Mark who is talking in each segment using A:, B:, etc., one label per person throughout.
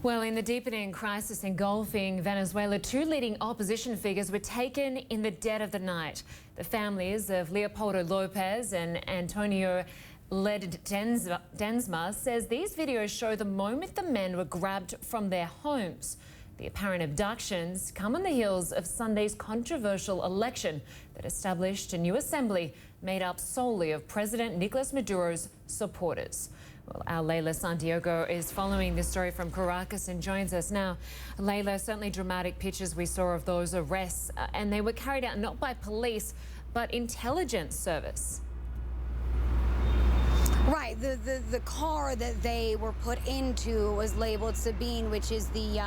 A: Well, in the deepening crisis engulfing Venezuela, two leading opposition figures were taken in the dead of the night. The families of Leopoldo Lopez and Antonio Ledesma says these videos show the moment the men were grabbed from their homes. The apparent abductions come on the heels of Sunday's controversial election that established a new assembly made up solely of President Nicolas Maduro's supporters. Well, our Leyla Santiago is following this story from Caracas and joins us now. Leyla, certainly dramatic pictures we saw of those arrests, and they were carried out not by police, but intelligence service.
B: Right, the car that they were put into was labeled Sabine, which is the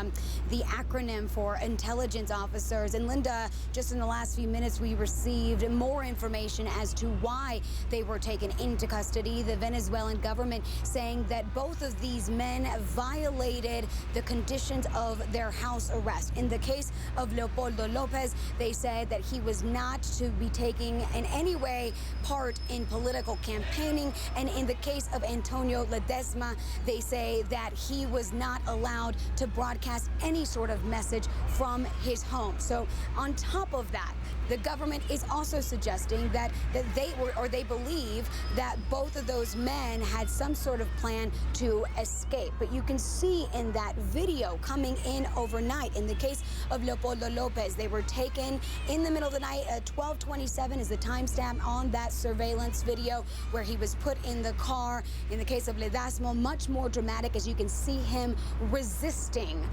B: acronym for intelligence officers. And Linda, just in the last few minutes, we received more information as to why they were taken into custody. The Venezuelan government saying that both of these men violated the conditions of their house arrest. In the case of Leopoldo Lopez, they said that he was not to be taking in any way part in political campaigning, and in the case of Antonio Ledesma, they say that he was not allowed to broadcast any sort of message from his home. So on top of that, the government is also suggesting that they believe that both of those men had some sort of plan to escape. But you can see in that video coming in overnight, in the case of Leopoldo Lopez, they were taken in the middle of the night. 12:27 is the timestamp on that surveillance video where he was put in the car. In the case of Ledesma, much more dramatic, as you can see him resisting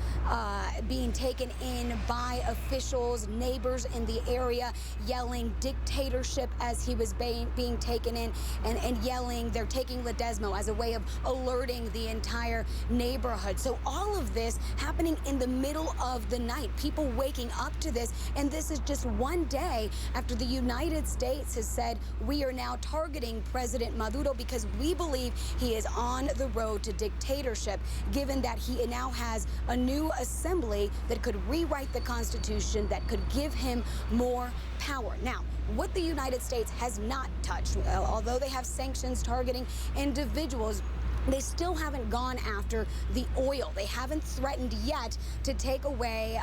B: being taken in by officials, neighbors in the area, yelling dictatorship as he was being taken in, and yelling they're taking Ledesma as a way of alerting the entire neighborhood. So all of this happening in the middle of the night, people waking up to this, and this is just one day after the United States has said we are now targeting President Maduro because we believe he is on the road to dictatorship, given that he now has a new assembly that could rewrite the Constitution, that could give him more power. Now, what the United States has not touched, although they have sanctions targeting individuals, they still haven't gone after the oil. They haven't threatened yet to take away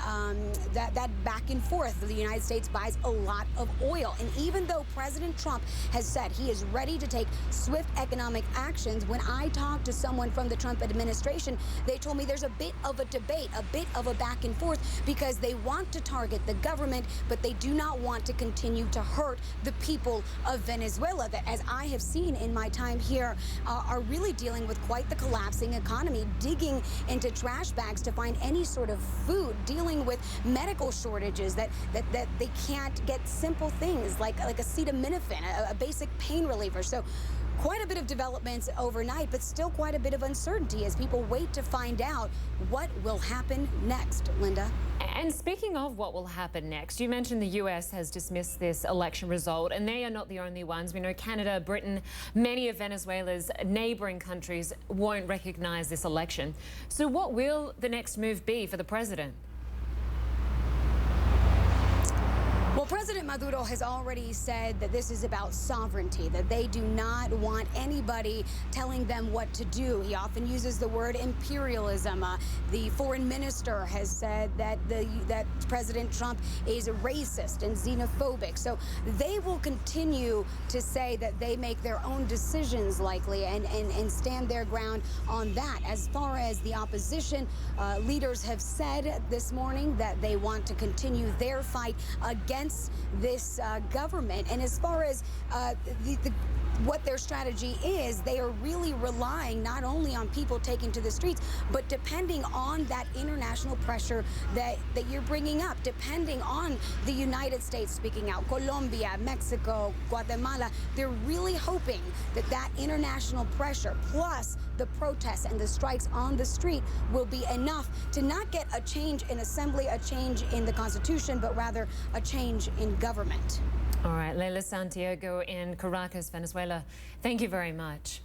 B: that back and forth. The United States buys a lot of oil. And even though President Trump has said he is ready to take swift economic actions, when I talked to someone from the Trump administration, they told me there's a bit of a debate, a bit of a back and forth, because they want to target the government, but they do not want to continue to hurt the people of Venezuela that, as I have seen in my time here, are really dealing with quite the collapsing economy, digging into trash bags to find any sort of food, dealing with medical shortages that they can't get simple things like acetaminophen, a basic pain reliever. So quite a bit of developments overnight, but still quite a bit of uncertainty as people wait to find out what will happen next. Linda?
A: And speaking of what will happen next, you mentioned the US has dismissed this election result, and they are not the only ones. We know Canada, Britain, many of Venezuela's neighboring countries won't recognize this election. So what will the next move be for the president?
B: Well, President Maduro has already said that this is about sovereignty, that they do not want anybody telling them what to do. He often uses the word imperialism. The foreign minister has said that President Trump is racist and xenophobic. So they will continue to say that they make their own decisions likely and stand their ground on that. As far as the opposition, leaders have said this morning that they want to continue their fight against this government. And as far as what their strategy is, they are really relying not only on people taking to the streets, but depending on that international pressure that you're bringing up, depending on the United States speaking out, Colombia, Mexico, Guatemala. They're really hoping that that international pressure, plus the protests and the strikes on the street, will be enough to not get a change in assembly, a change in the Constitution, but rather a change in government.
A: All right, Leyla Santiago in Caracas, Venezuela. Thank you very much.